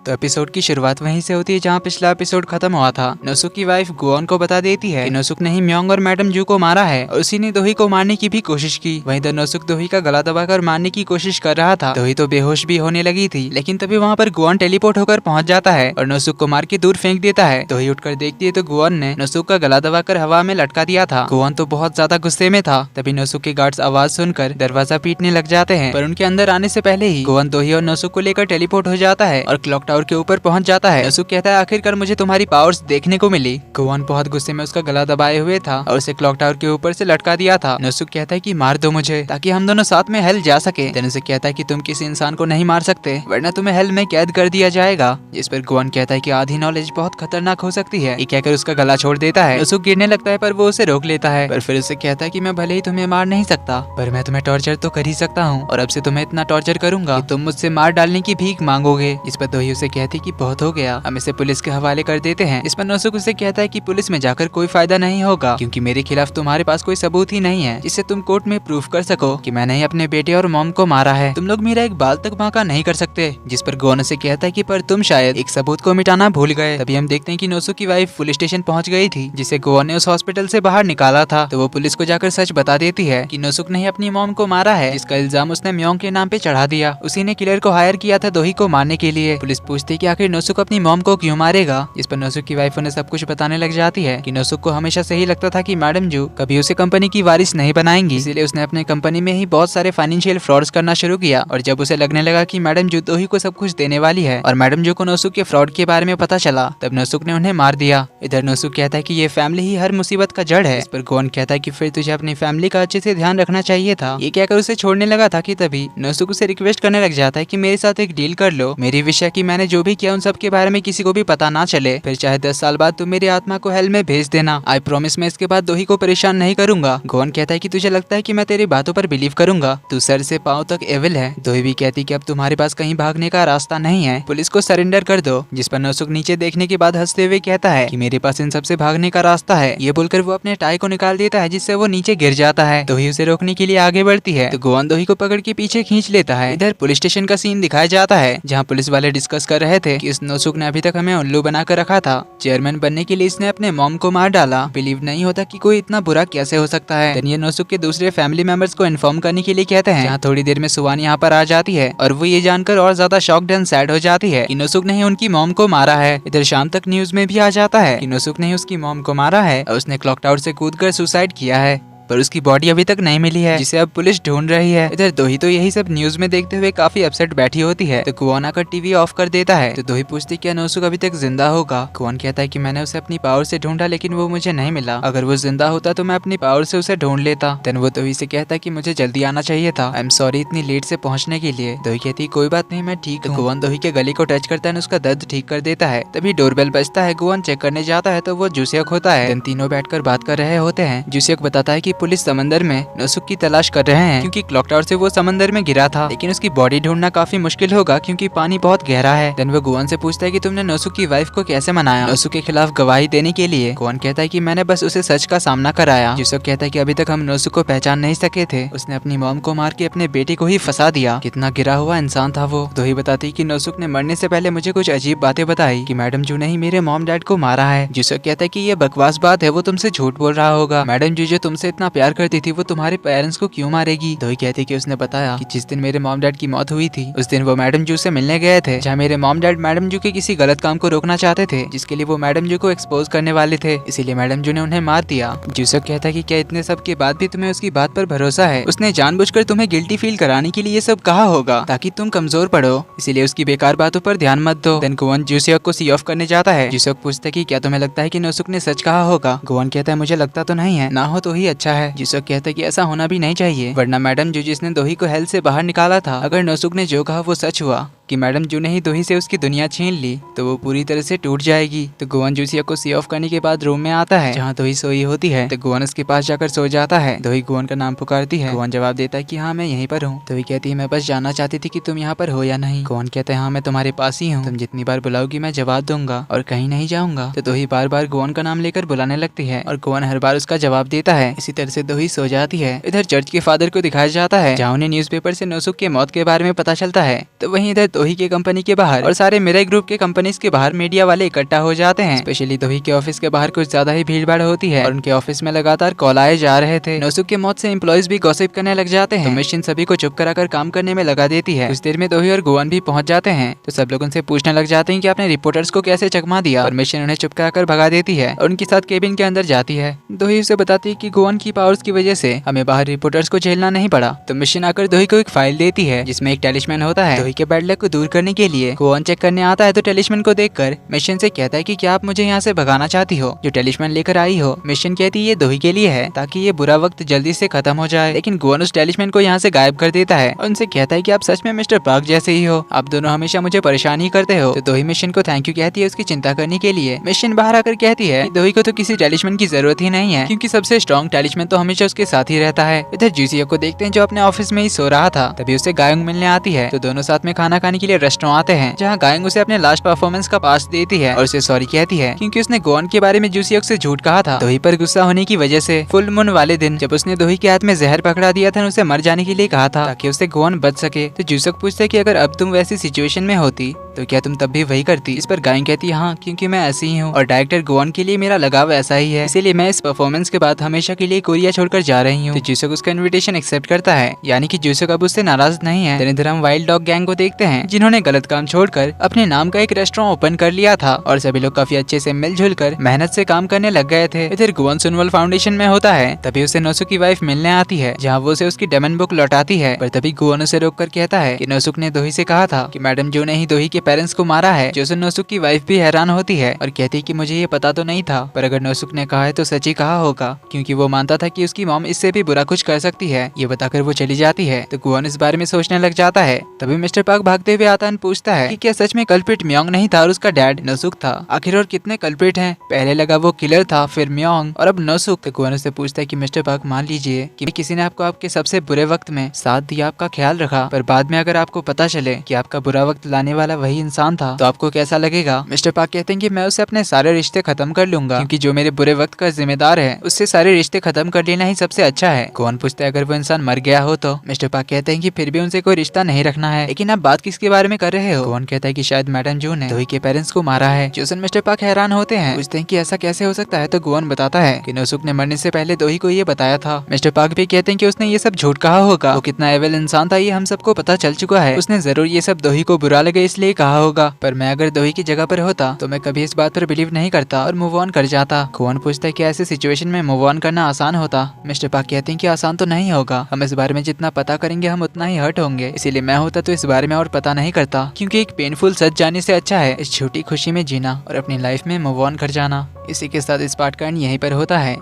तो एपिसोड की शुरुआत वहीं से होती है जहाँ पिछला एपिसोड खत्म हुआ था। नोसुक की वाइफ गुओन को बता देती है कि नोसुक ने ही म्योंग और मैडम जू को मारा है और उसी ने दोही को मारने की भी कोशिश की। वहीं तो नोसुक दोही का गला दबाकर मारने की कोशिश कर रहा था। दोही तो बेहोश भी होने लगी थी, लेकिन तभी वहाँ पर गुओन टेलीपोर्ट होकर पहुंच जाता है और नोसुक को मार के दूर फेंक देता है। दोही उठकर देखती है तो गुओन ने नोसुक का गला दबाकर हवा में लटका दिया था। गुओन तो बहुत ज्यादा गुस्से में था। तभी नोसुक के गार्ड्स आवाज सुनकर दरवाजा पीटने लग जाते हैं, पर उनके अंदर आने से पहले ही गुओन दोही और नोसुक को लेकर टेलीपोर्ट हो जाता है और क्लॉक टावर के ऊपर पहुंच जाता है। नोसुक कहता है आखिरकार मुझे तुम्हारी पावर्स देखने को मिली। गुओन बहुत गुस्से में उसका गला दबाए हुए था और उसे क्लॉक टावर के ऊपर से लटका दिया था। नोसुक कहता है कि मार दो मुझे ताकि हम दोनों साथ में हेल जा सके। देन उसे कहता है कि तुम किसी इंसान को नहीं मार सकते वरना तुम्हें हेल में कैद कर दिया जाएगा। इस पर गुओन कहता है कि आधी नॉलेज बहुत खतरनाक हो सकती है। ये कहकर उसका गला छोड़ देता है। नोसुक गिरने लगता है पर वो उसे रोक लेता है, पर फिर उसे कहता है कि मैं भले ही तुम्हें मार नहीं सकता पर मैं तुम्हें टॉर्चर तो कर ही सकता हूँ और अब से तुम्हें इतना टॉर्चर करूंगा कि तुम मुझसे मार डालने की भीख मांगोगे। इस पर दोही उसे कहती कि बहुत हो गया, हम इसे पुलिस के हवाले कर देते हैं। इस पर नोसुक उसे कहता है कि पुलिस में जाकर कोई फायदा नहीं होगा क्योंकि मेरे खिलाफ तुम्हारे पास कोई सबूत ही नहीं है जिससे तुम कोर्ट में प्रूफ कर सको कि मैंने ही अपने बेटे और मॉम को मारा है। तुम लोग मेरा एक बाल तक बांका नहीं कर सकते। जिस पर गुओन उसे कहता है कि पर तुम शायद एक सबूत को मिटाना भूल गए। तभी हम देखते हैं कि नोसुक की वाइफ पुलिस स्टेशन पहुंच गई थी जिसे गुओन ने उस हॉस्पिटल से बाहर निकाला था। तो वो पुलिस को जाकर सच बता देती है कि नोसुक ने ही अपनी मॉम को मारा है, जिसका इल्जाम उसने म्योंग के नाम पे चढ़ा दिया। उसी ने किलर को हायर किया था दोही को मारने के लिए। पुलिस पूछती है कि आखिर नोसुक अपनी मॉम को क्यों मारेगा। इस पर नोसुक की वाइफ उन्हें सब कुछ बताने लग जाती है कि नोसुक को हमेशा से ही लगता था कि मैडम जू कभी उसे कंपनी की वारिस नहीं बनाएंगी, इसीलिए उसने अपने कंपनी में ही बहुत सारे फाइनेंशियल फ्रॉड्स करना शुरू किया। और जब उसे लगने लगा कि मैडम जू दोही को सब कुछ देने वाली है और मैडम जू को नोसुक के फ्रॉड के बारे में पता चला, तब नोसुक ने उन्हें मार दिया। इधर नोसुक कहता है कि ये फैमिली ही हर मुसीबत का जड़ है। इस पर गुओन कहता है कि फिर तुझे अपनी फैमिली का अच्छे से ध्यान रखना चाहिए था। ये कहकर उसे छोड़ने लगा था कि तभी नोसुक उसे रिक्वेस्ट करने लग जाता है कि मेरे साथ एक डील कर लो। मेरी विश है कि मैंने जो भी किया उन सब के बारे में किसी को भी पता ना चले, फिर चाहे 10 साल बाद तुम मेरी आत्मा को हेल में भेज देना। आई प्रॉमिस मैं इसके बाद दोही को परेशान नहीं करूंगा। गुओन कहता है कि तुझे लगता है कि मैं तेरी बातों पर बिलीव करूंगा, तू सर से पांव तक एविल है। दोही भी कहती कि अब तुम्हारे पास कहीं भागने का रास्ता नहीं है, पुलिस को सरेंडर कर दो। जिस पर नोसुक नीचे देखने के बाद हंसते हुए कहता है कि मेरे पास इन सबसे भागने का रास्ता है। ये बोलकर वो अपने टाई को निकाल देता है जिससे वो नीचे गिर जाता है। दोही उसे रोकने के लिए आगे बढ़ती है तो गुओन दोही को पकड़ के पीछे खींच लेता है। इधर पुलिस स्टेशन का सीन दिखाया जाता है जहाँ पुलिस वाले डिस्कस कर रहे थे कि इस नोसुक ने अभी तक हमें उल्लू बनाकर रखा था, चेयरमैन बनने के लिए इसने अपने मॉम को मार डाला। बिलीव नहीं होता कि कोई इतना बुरा कैसे हो सकता है। ये नोसुक के दूसरे फैमिली मेंबर्स को इन्फॉर्म करने के लिए कहते हैं। जहाँ थोड़ी देर में सुवान यहाँ पर आ जाती है और वो ये जानकर और ज्यादा शॉक्ड एंड सैड हो जाती है कि नोसुक ने ही उनकी मॉम को मारा है। इधर शाम तक न्यूज में भी आ जाता है कि नोसुक ने ही उसकी मॉम को मारा है और उसने क्लॉक टावर से कूदकर सुसाइड किया है, पर उसकी बॉडी अभी तक नहीं मिली है जिसे अब पुलिस ढूंढ रही है। इधर दोही तो यही सब न्यूज में देखते हुए काफी अपसेट बैठी होती है तो गुओन आकर टीवी ऑफ कर देता है। तो दोही पूछती क्या नोसुक अभी तक जिंदा होगा। गुओन कहता है कि मैंने उसे अपनी पावर से ढूंढा लेकिन वो मुझे नहीं मिला, अगर वो जिंदा होता तो मैं अपनी पावर से उसे ढूंढ लेता। देन वो दोही से कहता है कि मुझे जल्दी आना चाहिए था, आई एम सॉरी इतनी लेट से पहुंचने के लिए। दोही कहती है कोई बात नहीं मैं ठीक हूँ। गुओन दोही के गले को टच करता है, उसका दर्द ठीक कर देता है। तभी डोरबेल बजता है, गुओन चेक करने जाता है तो वो जूसियक होता है। देन तीनों बैठकर बात कर रहे होते हैं। जूसियक बताता है कि पुलिस समंदर में नोसुक की तलाश कर रहे हैं क्योंकि क्लॉक टावर से वो समंदर में गिरा था, लेकिन उसकी बॉडी ढूंढना काफी मुश्किल होगा क्योंकि पानी बहुत गहरा है। देन वो गुओन से पूछता है कि तुमने नोसुक की वाइफ को कैसे मनाया नोसुक के खिलाफ गवाही देने के लिए। गुओन कहता है कि मैंने बस उसे सच का सामना कराया। जूसियक कहता है कि अभी तक हम नोसुक को पहचान नहीं सके थे, उसने अपनी मॉम को मार के अपने बेटे को ही फंसा दिया। कितना गिरा हुआ इंसान था वो। दोही बताती कि नोसुक ने मरने से पहले मुझे कुछ अजीब बातें बताई कि मैडम जू ने ही मेरे मॉम डैड को मारा है। जूसियक कहता है कि ये बकवास बात है, वो तुमसे झूठ बोल रहा होगा। मैडम जू जो तुमसे इतना प्यार करती थी वो तुम्हारे पेरेंट्स को क्यों मारेगी। दोही कहती कि उसने बताया कि जिस दिन मेरे मॉम डैड की मौत हुई थी उस दिन वो मैडम जू से मिलने गए थे, जहाँ मेरे मॉम डैड मैडम जू के किसी गलत काम को रोकना चाहते थे जिसके लिए वो मैडम जू को एक्सपोज करने वाले थे, इसीलिए मैडम जू ने उन्हें मार दिया। जूसक कहता है कि क्या इतने सब के बाद भी तुम्हें उसकी बात पर भरोसा है। उसने जानबूझकर तुम्हें गिल्टी फील कराने के लिए ये सब कहा होगा ताकि तुम कमजोर पड़ो, इसीलिए उसकी बेकार बातों पर ध्यान मत दो। देन गुओन जूसक को सी ऑफ करने जाता है। जूसक पूछता है कि क्या तुम्हें लगता है कि नोसुक ने सच कहा होगा। गुओन कहता है मुझे लगता तो नहीं है, ना हो तो ही अच्छा है। जूसक कहता है कि ऐसा होना भी नहीं चाहिए वरना मैडम जू जिसने दोही को हेल से बाहर निकाला था, अगर नोसुक ने जो कहा वो सच हुआ कि मैडम जू ने ही दोही से उसकी दुनिया छीन ली तो वो पूरी तरह से टूट जाएगी। तो गुओन जूसिया को सी ऑफ करने के बाद रूम में आता है जहाँ दोही सोई होती है। तो गुओन उसके पास जाकर सो जाता है। दोही गुओन का नाम पुकारती है। गुओन जवाब देता है कि हाँ मैं यहीं पर हूँ। दोही कहती है मैं बस जानना चाहती थी कि तुम यहाँ पर हो या नहीं। गुओन कहता है हाँ मैं तुम्हारे पास ही हूँ, तुम जितनी बार बुलाओगी मैं जवाब दूंगा और कहीं नहीं जाऊंगा। तो दोही बार बार गुओन का नाम लेकर बुलाने लगती है और गुओन हर बार उसका जवाब देता है। इसी तरह से दोही सो जाती है। इधर चर्च के फादर को दिखाया जाता है जहाँ उन्हें न्यूज़पेपर से नोसुक के मौत के बारे में पता चलता है। तो वहीं इधर दोही के कंपनी के बाहर और सारे मिराई ग्रुप के कंपनीज के बाहर मीडिया वाले इकट्ठा हो जाते हैं। स्पेशली दोही के ऑफिस के बाहर कुछ ज्यादा ही भीड़ भाड़ होती है और उनके ऑफिस में लगातार कॉल आए जा रहे थे। नोसुक के मौत से एम्प्लॉइज भी गॉसिप करने लग जाते हैं। तो मिशन सभी को चुप कराकर काम करने में लगा देती है। कुछ देर में दोही और गुआन भी पहुंच जाते हैं तो सब लोग उनसे पूछने लग जाते हैं कि आपने रिपोर्टर्स को कैसे चकमा दिया, और मिशन उन्हें चुप कराकर भगा देती है और उनके साथ केबिन के अंदर जाती है। दोही उसे बताती है कि गुआन की पावर्स की वजह से हमें बाहर रिपोर्टर्स को झेलना नहीं पड़ा। तो मिशन आकर दोही को एक फाइल देती है जिसमें एक टेलिस्मैन होता है। दोही के बैड लक को दूर करने के लिए गुआन चेक करने आता है तो टेलिस्मैन को देखकर मिशन से कहता है कि क्या आप मुझे यहाँ से भगाना चाहती हो। जो टेलिस्मैन लेकर आई हो, मिशन कहती है ये दोही के लिए है ताकि ये बुरा वक्त जल्दी से खत्म हो जाए। लेकिन गुआन उस टेलिस्मैन को यहाँ से गायब कर देता है और उनसे कहता है कि आप सच में मिस्टर पार्क जैसे ही हो, आप दोनों हमेशा मुझे परेशान ही करते हो। तो दोही मिशन को थैंक यू कहती है उसकी चिंता करने के लिए। मिशन बाहर आकर कहती है कि दोही को तो किसी टेलिस्मैन की जरूरत ही नहीं है क्योंकि सबसे स्ट्रॉन्ग टेलिस्मैन तो हमेशा उसके साथ ही रहता है। इधर जूसियो को देखते हैं जो अपने ऑफिस में ही सो रहा था। तभी उसे गायोंग मिलने आती है तो दोनों साथ में खाना खाने के लिए रेस्टोरेंट आते हैं जहाँ गायोंग उसे अपने लास्ट परफॉर्मेंस का पास देती है और उसे सॉरी कहती है क्योंकि उसने गुआन के बारे में जूसियो से झूठ कहा था। दोही पर गुस्सा होने की वजह से फुल मून वाले दिन जब उसने दोही के हाथ में जहर पकड़ा दिया था, उसे मर जाने के लिए कहा था ताकि उससे गुआन बच सके। तो जूसियो पूछता है कि अगर अब तुम वैसी सिचुएशन में होती तो क्या तुम तब भी वही करती। इस पर गायोंग कहती है हाँ, क्योंकि मैं ऐसी ही हूँ और डायरेक्टर गुआन के लिए मेरा लगाव ऐसा ही है, इसीलिए मैं इस परफॉर्मेंस के बाद हमेशा के लिए कोरिया छोड़कर जा रही हूँ। तो जूसियो उसका इन्विटेशन एक्सेप्ट करता है, यानी कि जूसियो अब उससे नाराज नहीं है। इधर हम वाइल्ड डॉग गैंग को देखते हैं जिन्होंने गलत काम छोड़कर अपने नाम का एक रेस्टोरेंट ओपन कर लिया था और सभी लोग काफी अच्छे से मिलजुल कर मेहनत से काम करने लग गए थे। इधर गुआन सुनवल फाउंडेशन में होता है तभी उसे नोसुक की वाइफ मिलने आती है जहाँ वो उसे उसकी डेमन बुक लौटाती है। पर तभी गुआन उसे रोककर कहता है कि नोसुक ने दोही से कहा था कि मैडम जो ने ही दोही के पेरेंट्स को मारा है। जो सुन नोसुक की वाइफ भी हैरान होती है और कहती है कि मुझे ये पता तो नहीं था, पर अगर नोसुक ने कहा है तो सच ही कहा होगा क्योंकि वो मानता था कि उसकी मॉम इससे भी बुरा कुछ कर सकती है। ये बताकर वो चली जाती है तो गुआन इस बारे में सोचने लग जाता है। तभी मिस्टर पार्क भागते हुए आता है और पूछता है कि क्या सच में कल्प्रिट म्योंग नहीं था और उसका डैड नोसुक था। आखिर और कितने कल्प्रिट हैं? पहले लगा वो किलर था, फिर म्योंग और अब नोसुक। तो गुआन से पूछता है कि मिस्टर पार्क मान लीजिए कि किसी ने आपको आपके सबसे बुरे वक्त में साथ दिया, आपका ख्याल रखा, पर बाद में अगर आपको पता चले कि आपका बुरा वक्त लाने वाला वही इंसान था तो आपको कैसा लगेगा? मिस्टर पार्क कहते हैं कि मैं उससे अपने सारे रिश्ते खत्म कर लूंगा क्योंकि जो मेरे बुरे वक्त का जिम्मेदार है उससे सारे रिश्ते खत्म कर लेना ही सबसे अच्छा है। गुआन पूछता है अगर वो इंसान मर गया हो तो? मिस्टर पार्क कहते हैं कि फिर भी उनसे कोई रिश्ता नहीं रखना है। लेकिन आप बात किसके बारे में कर रहे हो? गुआन कहता है कि शायद मैडम जू ने दोही के पेरेंट्स को मारा है। जो सुन मिस्टर पार्क हैरान होते हैं, पूछते हैं कि ऐसा कैसे हो सकता है। तो गुआन बताता है कि नोसुक ने मरने से पहले दोही को ये बताया था। मिस्टर पार्क भी कहते हैं कि उसने ये सब झूठ कहा होगा, वो कितना एविल इंसान था ये हम सबको पता चल चुका है। उसने जरूर ये सब दोही को बुरा लगे इसलिए कहा होगा, पर मैं अगर दोही की जगह पर होता तो मैं कभी इस बात पर बिलीव नहीं करता और मूव ऑन कर जाता। गुआन पूछता है कि ऐसे सिचुएशन में मूव ऑन करना आसान होता? मिस्टर पार्क कहते हैं कि आसान तो नहीं होगा, हम इस बारे में जितना पता करेंगे हम उतना ही हर्ट होंगे, इसीलिए मैं होता तो इस बारे में और पता नहीं करता क्योंकि एक पेनफुल सच जाने से अच्छा है इस छोटी खुशी में जीना और अपनी लाइफ में मूव ऑन कर जाना। इसी के साथ इस पार्ट का एंड यहीं पर होता है।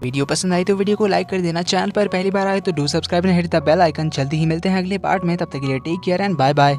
वीडियो पसंद आई तो वीडियो को लाइक कर देना, चैनल पर पहली बार आए तो do subscribe and hit the bell icon. जल्दी ही मिलते हैं अगले पार्ट में, तब तक के लिए take care and bye bye.